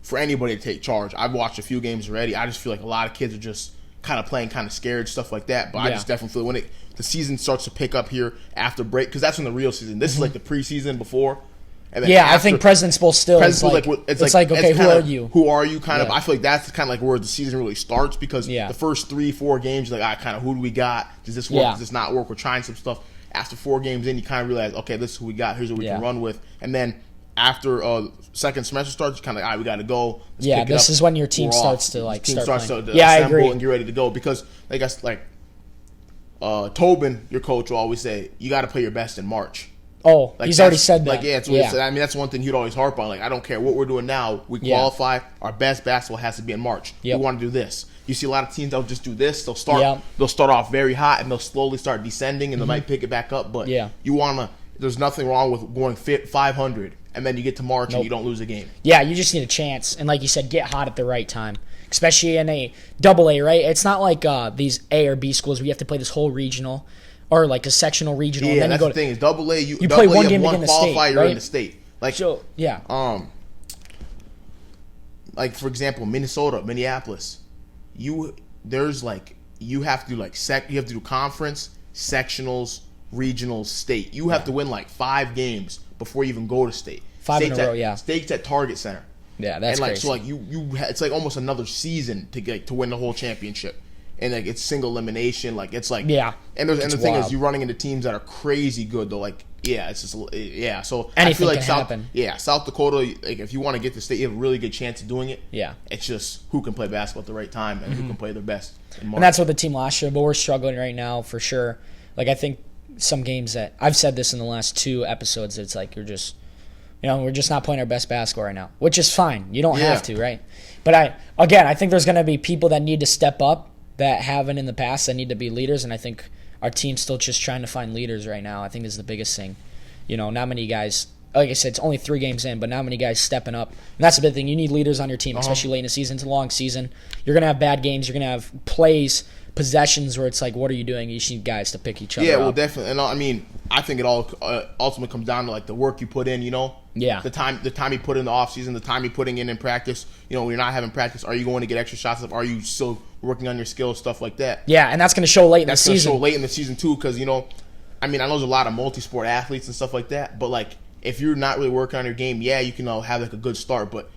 for anybody to take charge. I've watched a few games already. I just feel like a lot of kids are just kind of playing kind of scared, stuff like that. But I just definitely feel when the season starts to pick up here after break, because that's when the real season. This is like the preseason before. And then I think President's Bowl still is like, it's like okay, who are you? Who are you? Kind of. I feel like that's kind of like where the season really starts, because the first 3-4 games, you're like, kind of who do we got? Does this work? Does this not work? We're trying some stuff. After 4 games in, you kind of realize, okay, this is who we got. Here's what we can run with. And then after second semester starts, you're kind of like, all right, we got to go. This is when your team starts to like start playing. To I agree. And get ready to go, because I guess Tobin, your coach, will always say you got to play your best in March. Oh, he's already said that. That's what he said. I mean, that's one thing he'd always harp on. Like, I don't care what we're doing now. We qualify. Our best basketball has to be in March. We want to do this. You see a lot of teams that'll just do this. They'll start off very hot and they'll slowly start descending, and they might pick it back up. But you want to there's nothing wrong with going 500, and then you get to March and you don't lose a game. Yeah, you just need a chance, and like you said, get hot at the right time, especially in a AA, right? It's not like these A or B schools where you have to play this whole regional or like a sectional regional. Yeah, and then that's you go the thing is AA. You play one game to get in the state, qualifier right? in the state. Like so, yeah. Like for example, Minnesota, Minneapolis. You have to do you have to do conference, sectionals, regionals, state. You have to win like 5 games before you even go to state. 5 in a row, yeah. States at Target Center. Yeah, that's and crazy. So it's like almost another season to win the whole championship. And like it's single elimination, like it's like And the thing is, you're running into teams that are crazy good though. Like it's just So anything I feel like can happen. South Dakota. Like if you want to get to state, you have a really good chance of doing it. Yeah, it's just who can play basketball at the right time and who can play their best. And that's what the team last year. But we're struggling right now for sure. Like I think some games that I've said this in the last 2 episodes. It's like we're just not playing our best basketball right now, which is fine. You don't have to, right? But I think there's going to be people that need to step up that haven't in the past that need to be leaders, and I think our team's still just trying to find leaders right now. I think is the biggest thing. Not many guys, like I said, it's only 3 games in, but not many guys stepping up. And that's the big thing. You need leaders on your team, especially late in the season. It's a long season. You're going to have bad games. You're going to have plays, possessions where it's like, what are you doing? You just need guys to pick each other up. Yeah, well, definitely. And I mean, I think it all ultimately comes down to like the work you put in, Yeah. The time you put in the off season, the time you're putting in practice. When you're not having practice, are you going to get extra shots up? Are you still working on your skills, stuff like that? Yeah, and that's going to show late in the season. That's going to show late in the season too, because I mean, I know there's a lot of multi-sport athletes and stuff like that, but like if you're not really working on your game, yeah, you can have like a good start, but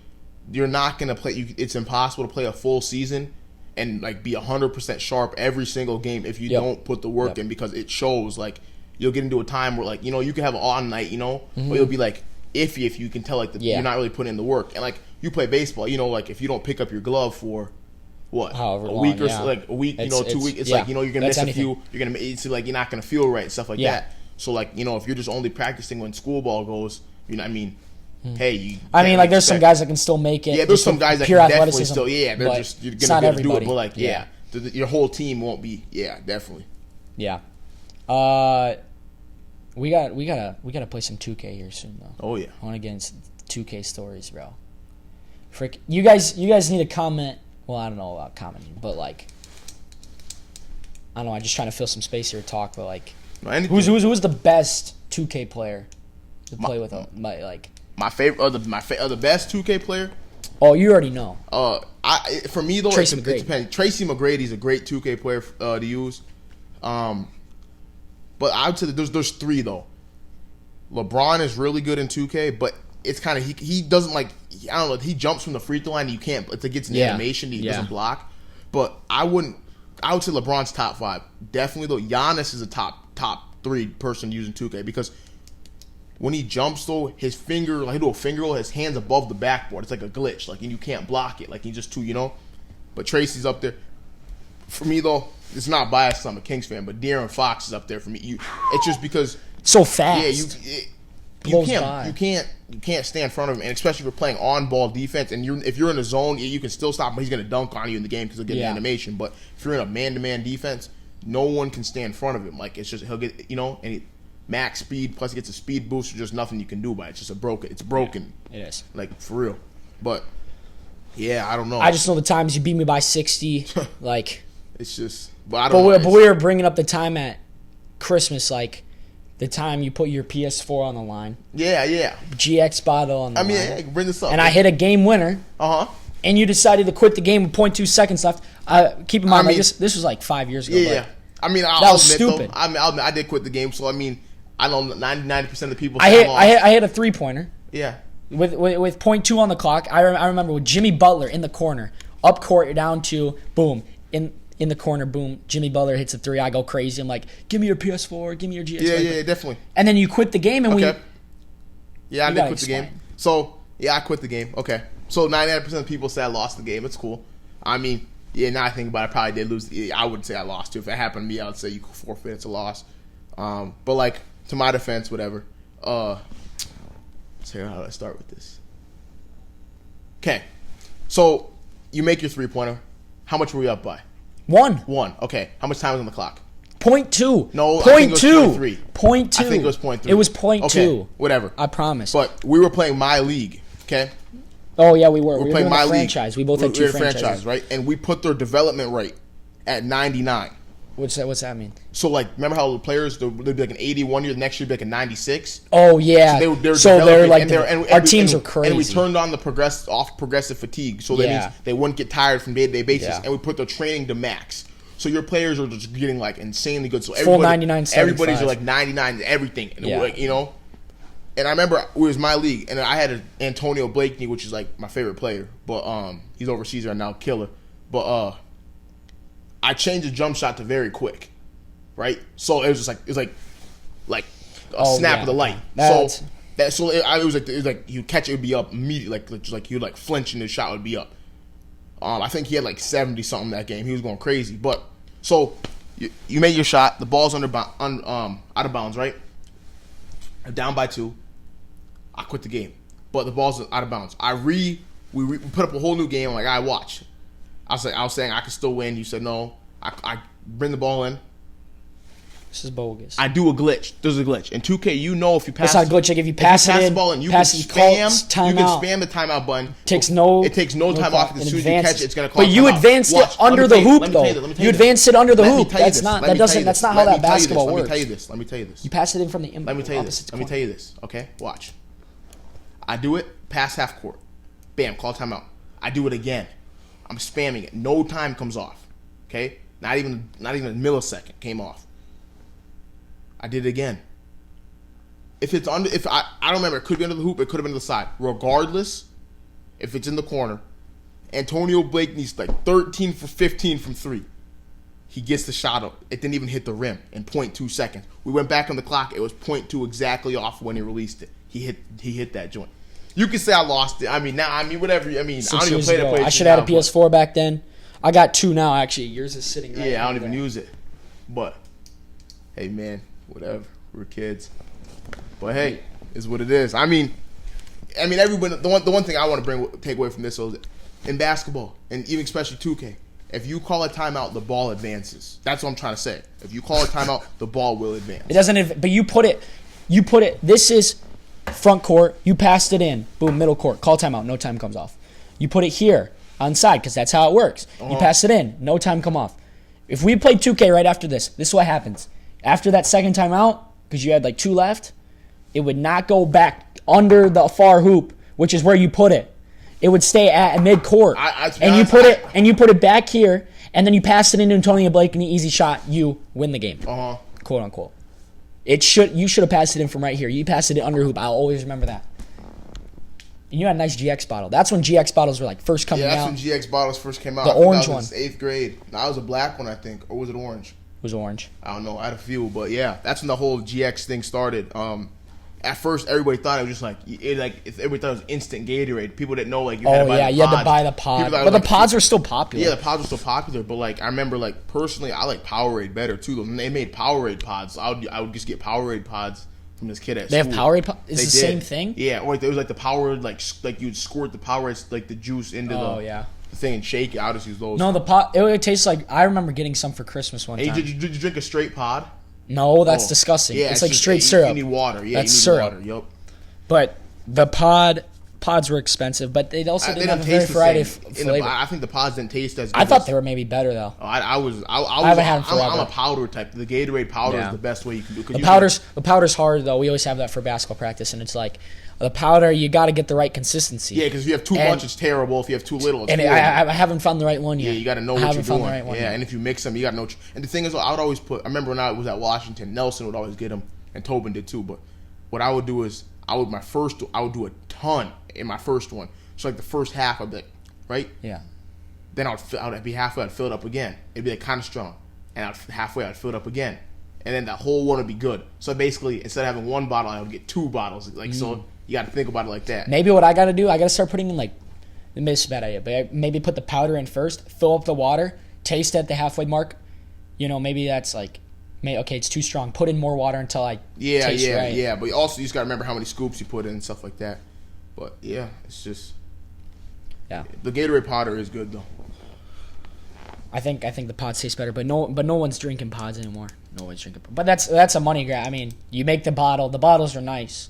you're not going to play. It's impossible to play a full season and like be 100% sharp every single game if you don't put the work in, because it shows. Like you'll get into a time where like you can have an on night, but you'll be like iffy if you can tell like you're not really putting in the work. And like you play baseball, like if you don't pick up your glove for however a long, week or so, like a week, 2 weeks, it's like you're gonna miss a few. You're gonna like you're not gonna feel right and stuff like that. So like if you're just only practicing when school ball goes, I mean. Hey, like there's some guys that can still make it. Yeah, there's some guys that can definitely still. Yeah, they're just you're gonna be able to do it, but like your whole team won't be. Yeah, definitely. Yeah. We gotta play some 2K here soon though. Oh yeah. I want to get into 2K stories, bro. Frick, you guys need to comment. Well, I don't know about commenting, but like, I don't know. I'm just trying to fill some space here to talk. But like, who's the best 2K player to play with? My favorite, the best 2K player. Oh, you already know. For me though, Tracy it depends. Tracy McGrady's a great 2K player to use. But I would say that there's 3 though. LeBron is really good in 2K, but it's kind of he doesn't like. I don't know. He jumps from the free throw line. And you can't. If it gets an animation, he doesn't block. But I would say LeBron's top 5 definitely though. Giannis is a top 3 person using 2K because when he jumps though, his finger like he'll do a finger roll, his hands above the backboard. It's like a glitch, like and you can't block it. Like he's just too. But Tracy's up there. For me though, it's not biased. I'm a Kings fan, but De'Aaron Fox is up there for me. It's just because so fast. Yeah, you can't stay in front of him, and especially if you're playing on-ball defense. And if you're in a zone, you can still stop him. But he's going to dunk on you in the game because he'll get an animation. But if you're in a man-to-man defense, no one can stay in front of him. Like it's just he'll get and max speed plus he gets a speed boost. There's just nothing you can do by it. It's just broken. It's broken. Yeah, it is like for real. But yeah, I don't know. I just know the times you beat me by 60. Like it's just. But I don't know. But we were bringing up the time at Christmas, like. The time you put your PS4 on the line. Yeah. GX bottle on the line. I can bring this up. And I hit a game winner. And you decided to quit the game with 0.2 seconds left. Keep in mind, this was like 5 years ago. Yeah. I mean, that was stupid. Though, I did quit the game, so I mean, I know 90% of the people. I hit a 3-pointer. Yeah. With 0.2 on the clock. I remember with Jimmy Butler in the corner, up court, you're down to boom in the corner, boom, Jimmy Butler hits a 3. I go crazy. I'm like, give me your PS4, give me your GX. Yeah, definitely. And then you quit the game, and Yeah, I did quit the game. So, yeah, I quit the game. Okay. So, 99% of people say I lost the game. It's cool. I mean, now I think about it, I probably did lose. I wouldn't say I lost, too. If it happened to me, I would say you forfeit. It's a loss. But, like, to my defense, whatever. Let's see how do I start with this. Okay. So, you make your 3-pointer. How much were we up by? 1. 1. Okay. How much time was on the clock? .2. No, I point think it was two. 0.3. .2. I think it was 0.3. It was .2. Okay, whatever. I promise. But we were playing my league, okay? Oh, yeah, we were. We were playing doing my a league. franchise. We both had two franchises. Franchise, right? And we put their development rate at 99. What's that mean? So, like, remember how the players, they'd be like an 80 one year, the next year be like a 96? Oh, yeah. So they're like, and our teams are crazy. And we turned on the progressive fatigue, so that means they wouldn't get tired from day-to-day basis. Yeah. And we put their training to max. So your players are just getting, like, insanely good. So full 99, 75. Everybody's like 99 everything. And like, you know? And I remember it was my league, and I had Antonio Blakeney, which is, like, my favorite player. But he's overseas right now, killer. But I changed the jump shot to very quick. Right, so it was like a snap of the light. It was like you catch it would be up immediately, like you like flinch and the shot would be up. I think he had like 70 something that game. He was going crazy. But so you made your shot, the ball's out of bounds, right? Down by 2. I quit the game, but the ball's out of bounds. We put up a whole new game. I'm like, I watch. I was saying I could still win. You said no. I bring the ball in. This is bogus. I do a glitch. There's a glitch. In 2K, you know if you pass... It's not a glitch. Like if you pass it in, the ball in, you can spam the timeout button. It takes no time off. As soon as you catch it, it's going to call But you advanced it under the hoop, though. You advanced it under the hoop. That's not how that basketball works. Let me tell you this. You pass it in from the Let me tell you this. Okay? Watch. I do it, pass half court. Bam, call timeout. I do it again. I'm spamming it. No time comes off. Okay? Not even a millisecond came off. I did it again. If it's under, I don't remember, it could be under the hoop, it could have been to the side. Regardless, if it's in the corner, Antonio Blakeney's like 13 for 15 from 3. He gets the shot up. It didn't even hit the rim in 0.2 seconds. We went back on the clock. It was 0.2 exactly off when he released it. He hit that joint. You can say I lost it. Whatever. I don't even play the play. I should have had a PS4 back then. I got 2 now, actually. Yours is sitting right I don't even use it. But, hey, man. Whatever, we're kids, but hey, is what it is. Everyone. The one thing I want to take away from this is, in basketball and even especially 2K, if you call a timeout, the ball advances. That's what I'm trying to say. If you call a timeout, the ball will advance. It doesn't. But you put it. This is front court. You passed it in. Boom, middle court. Call timeout. No time comes off. You put it here on side because that's how it works. You pass it in. No time come off. If we played 2K right after this is what happens. After that second time out, because you had like 2 left, it would not go back under the far hoop, which is where you put it. It would stay at mid-court. You put it back here, and then you pass it into Antonio Blakeney, easy shot, you win the game. Quote unquote. You should have passed it in from right here. You passed it in under hoop. I'll always remember that. And you had a nice GX bottle. That's when GX bottles were like first coming out. Yeah, that's when GX bottles first came out. The orange one. 8th grade. That was a black one, I think. Or was it orange? It was orange. I don't know. I had a few, but yeah, that's when the whole GX thing started. At first, everybody thought it was just everybody thought it was instant Gatorade. People didn't know you had to buy the pods. You had to buy the pod. But the pods were still popular. Yeah, the pods were still popular. But I remember personally, I like Powerade better too. When they made Powerade pods, I would just get Powerade pods from this kid at school. They have Powerade pods? Is it the same thing? Yeah, or it was the Powerade you'd squirt the Powerade the juice into the thing and shake it. I just use those. No, the pod. It tastes like. I remember getting some for Christmas one time. Did you drink a straight pod? No, that's disgusting. Yeah, it's like just straight syrup. You need water. Yeah, that's you need syrup. Water. Yep. But the pods were expensive, but they also didn't have a very variety of flavor. I think the pods didn't taste as good. I thought they were maybe better though. I haven't had them forever. I'm a powder type. The Gatorade powder is the best way you can do. The powder's hard though. We always have that for basketball practice, and it's like the powder. You got to get the right consistency. Yeah, because if you have too much, it's terrible. If you have too little, it's horrible. I haven't found the right one yet. Yeah, you got to know what you're doing. Yeah, and if you mix them, you got to know. And the thing is, I would always put. I remember when I was at Washington, Nelson would always get them, and Tobin did too. But what I would do is, I would do a ton in my first one. So the first half, I'd be like, right? Yeah. Then I'd be halfway, I'd fill it up again. It'd be kind of strong. And halfway, I'd fill it up again. And then that whole one would be good. So basically, instead of having 1 bottle, I would get 2 bottles. So you got to think about it like that. Maybe what I got to do, I got to start putting in maybe it's a bad idea, but maybe put the powder in first, fill up the water, taste at the halfway mark. Maybe that's okay, it's too strong. Put in more water until I taste right. Yeah. But also, you just got to remember how many scoops you put in and stuff like that. But yeah, it's just... Yeah. The Gatorade powder is good, though. I think the pods taste better, but no one's drinking pods anymore. Nobody's drinking. But that's a money grab. I mean, you make the bottle. The bottles are nice,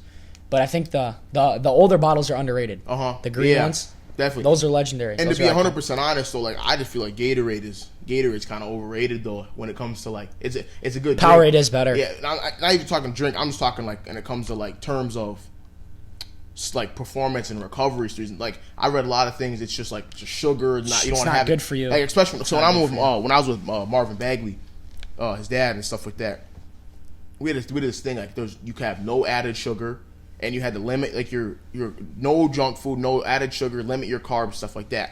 but I think the older bottles are underrated. The green ones, definitely. Those are legendary. And those to be 100% honest, though, like I just feel like Gatorade's kind of overrated though when it comes to like it's a good Powerade drink. is better. Yeah, not even talking drink. I'm just talking like when it comes to like terms of like performance and recovery reasons. Like I read a lot of things. It's just like just sugar. You don't want to have good it. for you. Like, especially when I was with Marvin Bagley, his dad and stuff like that. We did this thing like you could have no added sugar, and you had to limit like your no junk food, no added sugar, limit your carbs, stuff like that.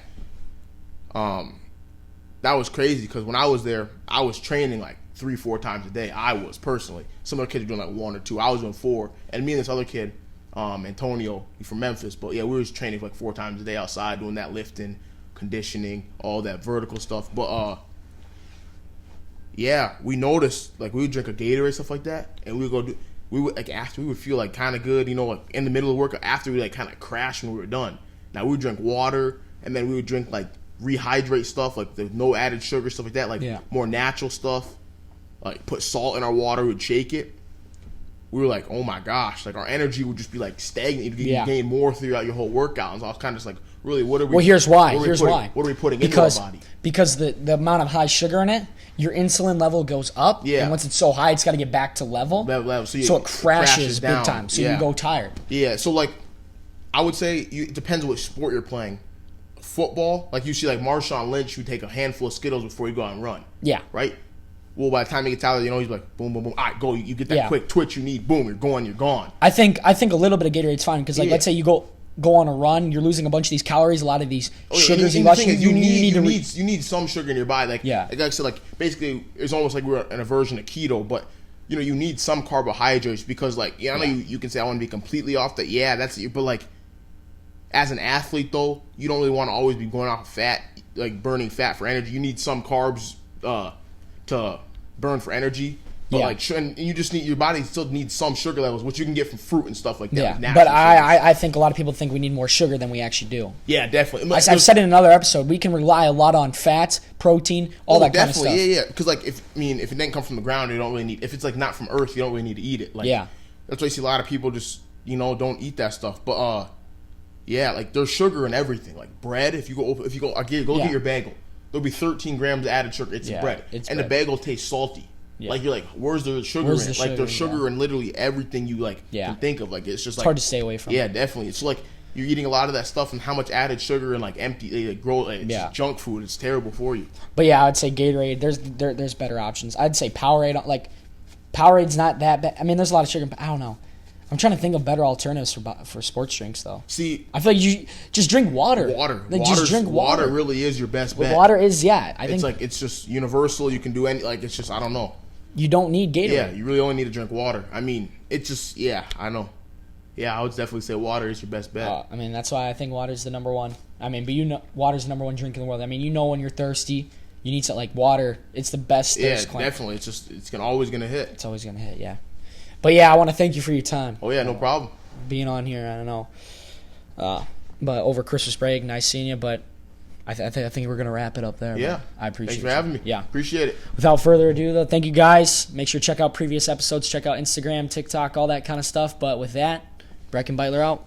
That was crazy because when I was there, I was training like 3-4 times a day. I was personally. Some of the kids were doing like 1 or 2. I was doing 4, and me and this other kid, Antonio, he's from Memphis, but yeah, we was training like 4 times a day outside, doing that lifting, conditioning, all that vertical stuff. But yeah, we noticed like we would drink a Gatorade, stuff like that, and we would like after we would feel like kind of good, like in the middle of the workout. After we like kind of crash when we were done. Now we would drink water, and then we would drink like rehydrate stuff, like there's no added sugar, stuff like that, like more natural stuff. Like put salt in our water, we'd shake it. We were like, oh my gosh, like our energy would just be like stagnant. You gain more throughout your whole workout. And so I was kind of just like, really, what are we? Well, here's why. What are we putting into our body? Because the amount of high sugar in it, your insulin level goes up. Yeah. And once it's so high, it's got to get back to level. So it crashes big time. So you go tired. Yeah. So like, I would say it depends on what sport you're playing. Football, like you see, like Marshawn Lynch, who take a handful of Skittles before you go out and run. Yeah. Right. Well, by the time he gets out, he's like, boom, boom, boom. All right, go. You get that quick twitch you need. Boom, you're gone. I think a little bit of Gatorade's fine because, like, let's say you go on a run, you're losing a bunch of these calories, a lot of these sugars. You need some sugar in your body. Like I said, like basically, it's almost like we're in a version of keto, but you need some carbohydrates because, like, I know you can say I want to be completely off that. Yeah, that's it. But like, as an athlete, though, you don't really want to always be going off of fat, like burning fat for energy. You need some carbs to burn for energy. But like, and you just need, your body still needs some sugar levels, which you can get from fruit and stuff like that. Yeah, but I think a lot of people think we need more sugar than we actually do. Yeah, definitely. I've said in another episode, we can rely a lot on fats, protein, all that kind of stuff. Yeah. Because like, if it didn't come from the ground, you don't really need. If it's like not from Earth, you don't really need to eat it. Like, that's why you see a lot of people just don't eat that stuff. But yeah, like there's sugar in everything. Like bread, if you go get your bagel, there'll be 13 grams of added sugar. It's bread, the bagel tastes salty. Yeah. Like you're like, where's the sugar in it? Like there's sugar in literally everything you can think of. Like it's just hard to stay away from. Yeah, definitely. It's like you're eating a lot of that stuff and how much added sugar and like empty just junk food. It's terrible for you. But yeah, I would say Gatorade. There's better options. I'd say Powerade. Like Powerade's not that bad. I mean, there's a lot of sugar, but I don't know. I'm trying to think of better alternatives for sports drinks, though. See, I feel like you just drink water. Just drink water. Water really is your best bet. Water is, I think it's just universal. You can do any, like, it's just, I don't know. You don't need Gatorade. Yeah, you really only need to drink water. I mean, it's just, I know. Yeah, I would definitely say water is your best bet. I mean, that's why I think water is the number one. I mean, but water's the number one drink in the world. I mean, when you're thirsty, you need something like water. It's the best thirst cleanser. Definitely. It's always going to hit. It's always going to hit, yeah. But yeah, I want to thank you for your time. Oh yeah, no problem. Being on here, I don't know. But over Christmas break, nice seeing you. But I think we're gonna wrap it up there. Yeah, I appreciate. Thanks for having me. Yeah, appreciate it. Without further ado, though, thank you guys. Make sure to check out previous episodes. Check out Instagram, TikTok, all that kind of stuff. But with that, Breck and Biteler out.